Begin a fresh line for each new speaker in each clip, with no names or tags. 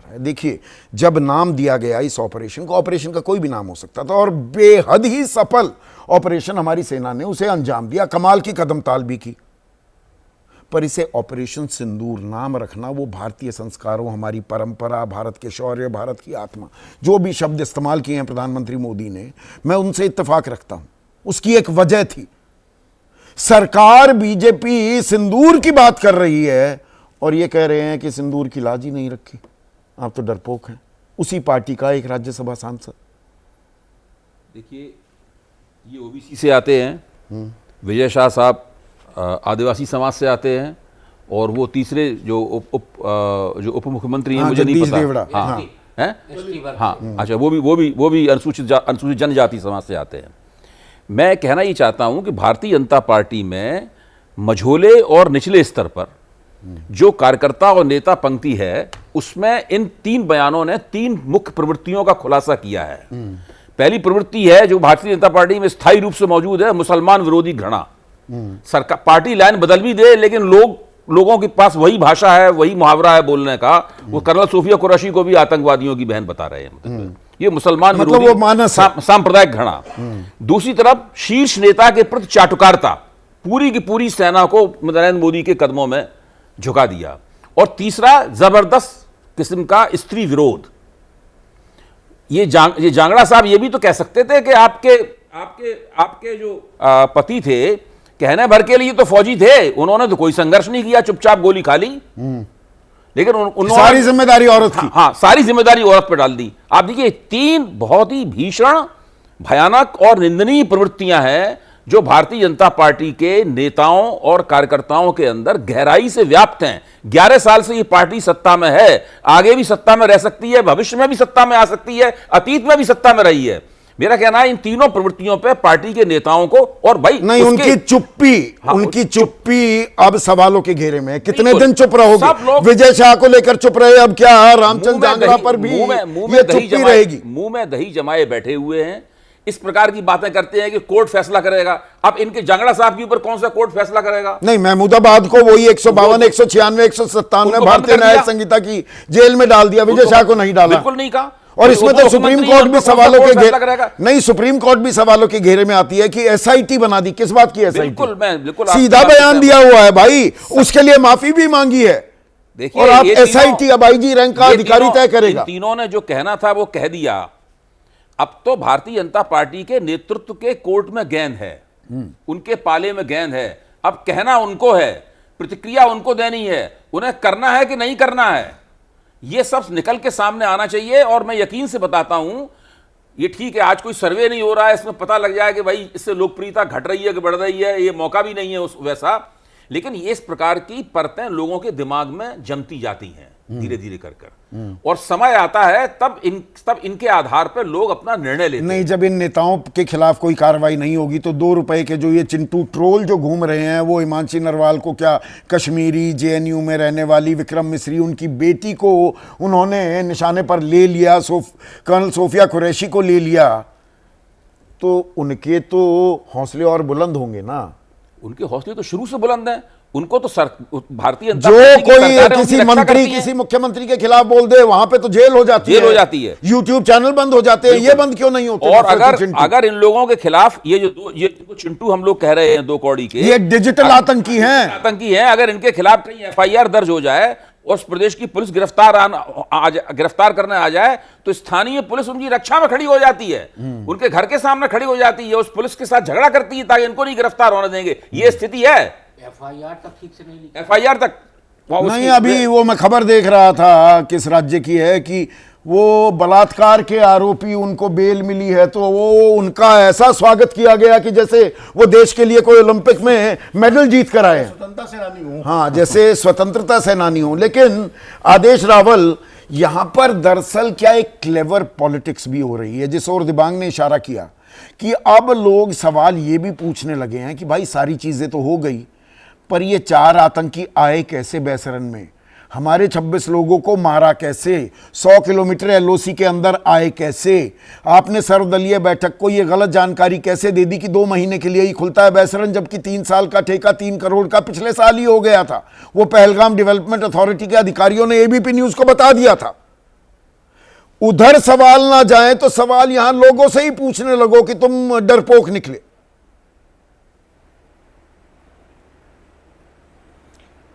रहा है। देखिए, जब नाम दिया गया इस ऑपरेशन को, ऑपरेशन का कोई भी नाम हो सकता था और बेहद ही सफल ऑपरेशन हमारी सेना ने उसे अंजाम दिया, कमाल की कदमताल भी की। पर इसे ऑपरेशन सिंदूर नाम रखना, वो भारतीय संस्कारों, हमारी परंपरा, भारत के शौर्य, भारत की आत्मा, जो भी शब्द इस्तेमाल किए हैं प्रधानमंत्री मोदी ने, मैं उनसे इत्तेफाक रखता हूं। उसकी एक वजह थी, सरकार बीजेपी सिंदूर की बात कर रही है और ये कह रहे हैं कि सिंदूर की लाज ही नहीं रखी, आप तो डरपोक हैं। उसी पार्टी का एक राज्यसभा सांसद।
देखिए, ये ओबीसी से आते हैं, विजय शाह साहब आदिवासी समाज से आते हैं, और वो तीसरे जो उप मुख्यमंत्री हैं, मुझे नहीं पता, हाँ हैं, हाँ अच्छा, वो भी अनुसूचित जनजाति समाज से आते हैं। मैं कहना ये चाहता हूं कि भारतीय जनता पार्टी में मझोले और निचले स्तर पर जो कार्यकर्ता और नेता पंक्ति है, उसमें इन 3 बयानों ने 3 मुख्य प्रवृत्तियों का खुलासा किया है। पहली प्रवृत्ति है जो भारतीय जनता पार्टी में स्थायी रूप से मौजूद है, मुसलमान विरोधी घृणा। सरकार पार्टी लाइन बदल भी दे, लेकिन लोगों के पास वही भाषा है, वही मुहावरा है बोलने का। वो कर्नल सोफिया कुरैशी को भी आतंकवादियों की बहन बता रहे हैं। ये मुसलमान विरोधी सांप्रदायिक घृणा। दूसरी तरफ शीर्ष नेता के प्रति चाटुकारिता, पूरी की पूरी सेना को नरेंद्र मोदी के कदमों में झुका दिया। और तीसरा, जबरदस्त किस्म का स्त्री विरोध। ये जांगड़ा साहब ये भी तो कह सकते थे कि आपके जो पति थे, कहने भर के लिए तो फौजी थे, उन्होंने तो कोई संघर्ष नहीं किया, चुपचाप गोली खा ली। लेकिन उन्होंने
सारी जिम्मेदारी औरत की,
हाँ, सारी जिम्मेदारी औरत पर डाल दी। आप देखिए, 3 बहुत ही भीषण, भयानक और निंदनीय प्रवृत्तियां हैं जो भारतीय जनता पार्टी के नेताओं और कार्यकर्ताओं के अंदर गहराई से व्याप्त हैं। 11 साल से ये पार्टी सत्ता में है, आगे भी सत्ता में रह सकती है, भविष्य में भी सत्ता में आ सकती है, अतीत में भी सत्ता में रही है। मेरा कहना है इन तीनों प्रवृत्तियों पे पार्टी के नेताओं को, और भाई
नहीं, उनकी चुप्पी, हाँ, उनकी चुप्पी अब सवालों के घेरे में। कितने दिन चुप रहोगे? विजय शाह को लेकर चुप रहे, अब क्या रामचंद्र जांगड़ा पर भी ये चुप्पी रहेगी?
मुंह में दही जमाए बैठे हुए हैं, इस प्रकार की बातें करते हैं कि कोर्ट फैसला करेगा। अब इनके जांगड़ा साहब के ऊपर कौन सा कोर्ट फैसला करेगा?
नहीं, महमूदाबाद को वही 152, 196, 197 भारतीय न्याय संहिता की जेल में डाल दिया, विजय शाह को नहीं डाला।
बिल्कुल नहीं कहा।
और इसमें तो सुप्रीम कोर्ट भी सवालों के घेरे, नहीं, सुप्रीम कोर्ट भी सवालों के घेरे में आती है कि एसआईटी बना दी। किस बात की एसआईटी?
बिल्कुल
सीधा बयान दिया हुआ है भाई, उसके लिए माफी भी मांगी है।
देखिए,
और आप एसआईटी, अब आईजी रैंक का अधिकारी तय करेगा।
तीनों ने जो कहना था वो कह दिया। अब तो भारतीय जनता पार्टी के नेतृत्व के कोर्ट में गेंद है, उनके पाले में गेंद है। अब कहना उनको है, प्रतिक्रिया उनको देनी है, उन्हें करना है कि नहीं करना है, ये सब निकल के सामने आना चाहिए। और मैं यकीन से बताता हूं, ये ठीक है आज कोई सर्वे नहीं हो रहा है, इसमें पता लग जाए कि भाई इससे लोकप्रियता घट रही है कि बढ़ रही है, ये मौका भी नहीं है उस वैसा। लेकिन ये इस प्रकार की परतें लोगों के दिमाग में जमती जाती हैं धीरे धीरे कर और समय आता है तब इनके आधार पर लोग अपना निर्णय लेते हैं।
नहीं, जब इन नेताओं के खिलाफ कोई कार्रवाई नहीं होगी तो 2 रुपए के जो ये चिंटू ट्रोल जो घूम रहे हैं, वो हिमांशी नरवाल को, क्या कश्मीरी जेएनयू में रहने वाली विक्रम मिस्री, उनकी बेटी को उन्होंने निशाने पर ले लिया, कर्नल सोफिया कुरैशी को ले लिया, तो उनके तो हौसले और बुलंद होंगे ना।
उनके हौसले तो शुरू से बुलंद हैं। उनको तो भारतीय
जो कोई किसी मंत्री, किसी मुख्यमंत्री के खिलाफ बोल दे, वहां पे तो जेल हो जाती है, यूट्यूब चैनल बंद हो जाते हैं। ये बंद क्यों नहीं होते?
और अगर इन लोगों के खिलाफ ये चिंटू हम लोग कह रहे हैं 2 कौड़ी के,
ये डिजिटल आतंकी हैं।
अगर इनके खिलाफ कहीं एफआईआर दर्ज हो जाए और उस प्रदेश की पुलिस गिरफ्तार करने आ जाए, तो स्थानीय पुलिस उनकी रक्षा में खड़ी हो जाती है, उनके घर के सामने खड़ी हो जाती है, उस पुलिस के साथ झगड़ा करती है ताकि इनको नहीं गिरफ्तार होने देंगे। ये स्थिति है।
एफआईआर तक ठीक से नहीं लिखी,
एफआईआर तक
नहीं। अभी वो मैं खबर देख रहा था, किस राज्य की है, कि वो बलात्कार के आरोपी, उनको बेल मिली है, तो वो उनका ऐसा स्वागत किया गया कि जैसे वो देश के लिए कोई ओलंपिक में मेडल जीत कर आए,
स्वतंत्रता सेनानी हूं।
हाँ, जैसे स्वतंत्रता सेनानी हो। लेकिन आदेश रावल, यहां पर दरअसल क्या एक क्लेवर पॉलिटिक्स भी हो रही है, जिस ओर दिबांग ने इशारा किया कि अब लोग सवाल ये भी पूछने लगे हैं कि भाई सारी चीजें तो हो गई, पर ये 4 आतंकी आए कैसे बेसरन में, हमारे 26 लोगों को मारा कैसे, 100 किलोमीटर एलओसी के अंदर आए कैसे, आपने सर्वदलीय बैठक को ये गलत जानकारी कैसे दे दी कि 2 महीने के लिए ही खुलता है बेसरन, जबकि 3 साल का ठेका 3 करोड़ का पिछले साल ही हो गया था। वो पहलगाम डेवलपमेंट अथॉरिटी के अधिकारियों ने एबीपी न्यूज को बता दिया था। उधर सवाल ना जाए तो सवाल यहां लोगों से ही पूछने लगो कि तुम डरपोक निकले।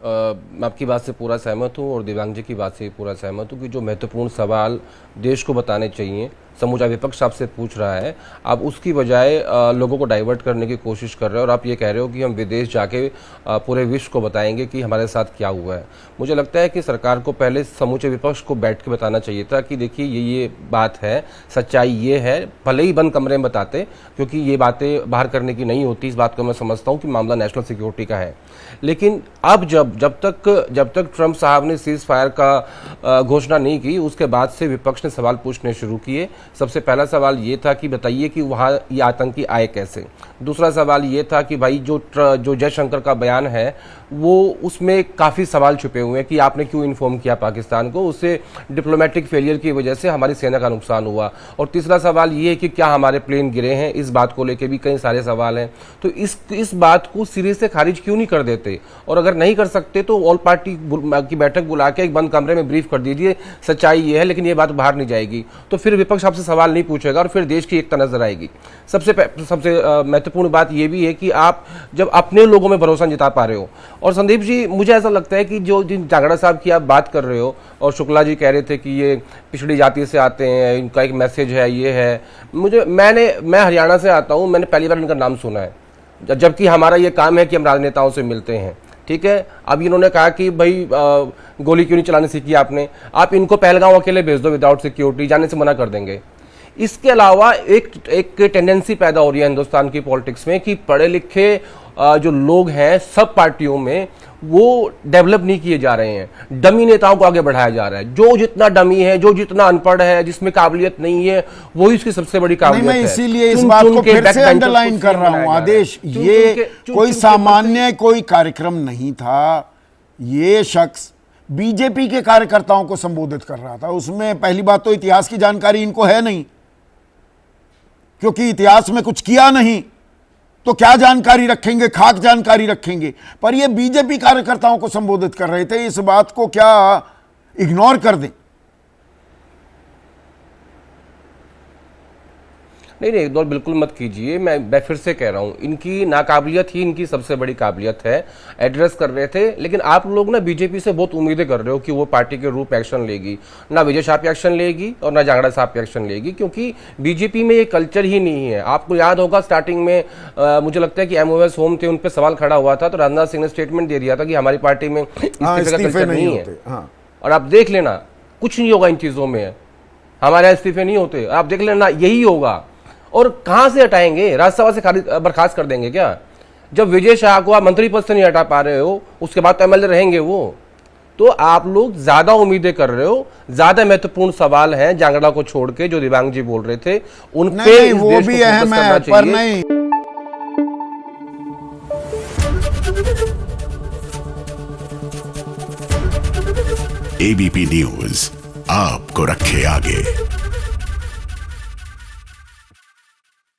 मैं आपकी बात से पूरा सहमत हूँ और दिव्यांग जी की बात से पूरा सहमत हूँ कि जो महत्वपूर्ण सवाल देश को बताने चाहिए समूचा विपक्ष आपसे पूछ रहा है, आप उसकी बजाय लोगों को डाइवर्ट करने की कोशिश कर रहे हो और आप ये कह रहे हो कि हम विदेश जाके पूरे विश्व को बताएंगे कि हमारे साथ क्या हुआ है। मुझे लगता है कि सरकार को पहले समूचे विपक्ष को बैठ के बताना चाहिए था कि देखिए ये बात है, सच्चाई ये है, भले ही बंद कमरे में बताते, क्योंकि ये बातें बाहर करने की नहीं होती। इस बात को मैं समझता हूँ कि मामला नेशनल सिक्योरिटी का है, लेकिन अब जब तक ट्रंप साहब ने सीज फायर का घोषणा नहीं की, उसके बाद से विपक्ष ने सवाल पूछने शुरू किए। सबसे पहला सवाल ये था कि बताइए कि वहाँ ये आतंकी आए कैसे। दूसरा सवाल ये था कि भाई जो जयशंकर का बयान है वो उसमें काफ़ी सवाल छुपे हुए हैं कि आपने क्यों इन्फॉर्म किया पाकिस्तान को, उससे डिप्लोमेटिक फेलियर की वजह से हमारी सेना का नुकसान हुआ। और तीसरा सवाल ये है कि क्या हमारे प्लेन गिरे हैं, इस बात को लेकर भी कई सारे सवाल हैं। तो इस बात को सिरे से खारिज क्यों नहीं कर देते, और अगर नहीं कर सकते तो ऑल पार्टी की बैठक बुला के एक बंद कमरे में ब्रीफ कर दीजिए, सच्चाई ये है लेकिन ये बात बाहर नहीं जाएगी, तो फिर विपक्ष आपसे सवाल नहीं पूछेगा और फिर देश की एकता नजर आएगी। सबसे महत्वपूर्ण बात यह भी है कि आप जब अपने लोगों में भरोसा जिता पा रहे हो, और संदीप जी मुझे ऐसा लगता है कि जो जिन जांगड़ा साहब की आप बात कर रहे हो और शुक्ला जी कह रहे थे कि ये पिछड़ी जाति से आते हैं, इनका एक मैसेज है, ये है, मैं हरियाणा से आता हूँ, मैंने पहली बार इनका नाम सुना है, जबकि हमारा ये काम है कि हम राजनेताओं से मिलते हैं। ठीक है, अब इन्होंने कहा कि भाई गोली क्यों नहीं चलाने सीखी आपने, आप इनको पहलगांव अकेले भेज दो विदाउट सिक्योरिटी, जाने से मना कर देंगे। इसके अलावा एक टेंडेंसी पैदा हो रही है हिंदुस्तान की पॉलिटिक्स में कि पढ़े लिखे जो लोग हैं सब पार्टियों में वो डेवलप नहीं किए जा रहे हैं, डमी नेताओं को आगे बढ़ाया जा रहा है। जो जितना डमी है, जो जितना अनपढ़ है, जिसमें काबिलियत नहीं है, वही इसकी सबसे बड़ी काबिलियत है।
मैं इसीलिए इस बात को फिर से अंडरलाइन कर रहा हूं आदेश, ये कोई सामान्य कोई कार्यक्रम नहीं था। ये शख्स बीजेपी के कार्यकर्ताओं को संबोधित कर रहा था। उसमें पहली बात तो इतिहास की जानकारी इनको है नहीं, क्योंकि इतिहास में कुछ किया नहीं तो क्या जानकारी रखेंगे, खाक जानकारी रखेंगे। पर ये बीजेपी कार्यकर्ताओं को संबोधित कर रहे थे, इस बात को क्या इग्नोर कर दें?
नहीं, इग्नोर बिल्कुल मत कीजिए। मैं फिर से कह रहा हूं, इनकी नाकाबिलियत ही इनकी सबसे बड़ी काबिलियत है। एड्रेस कर रहे थे, लेकिन आप लोग ना बीजेपी से बहुत उम्मीदें कर रहे हो कि वो पार्टी के रूप एक्शन लेगी। ना विजय शाह पे एक्शन लेगी और ना जांगड़ा साहब पे एक्शन लेगी, क्योंकि बीजेपी में ये कल्चर ही नहीं है। आपको याद होगा स्टार्टिंग में मुझे लगता है कि MOS होम थे, उन पर सवाल खड़ा हुआ था, तो राजनाथ सिंह ने स्टेटमेंट दे दिया था कि हमारी पार्टी में इस्तीफे का कल्चर नहीं है। और आप देख लेना कुछ नहीं होगा इन चीजों में, हमारे इस्तीफे नहीं होते, आप देख लेना यही होगा। और कहां से हटाएंगे, राज्यसभा से बर्खास्त कर देंगे क्या? जब विजय शाह को आप मंत्री पद से नहीं हटा पा रहे हो, उसके बाद तो MLA रहेंगे वो। तो आप लोग ज्यादा उम्मीदें कर रहे हो, ज्यादा महत्वपूर्ण सवाल हैं जांगड़ा को छोड़ के जो दिव्यांग जी बोल रहे थे उन पे
वो भी अहम है, पर नहीं।
ABP न्यूज आपको रखे आगे।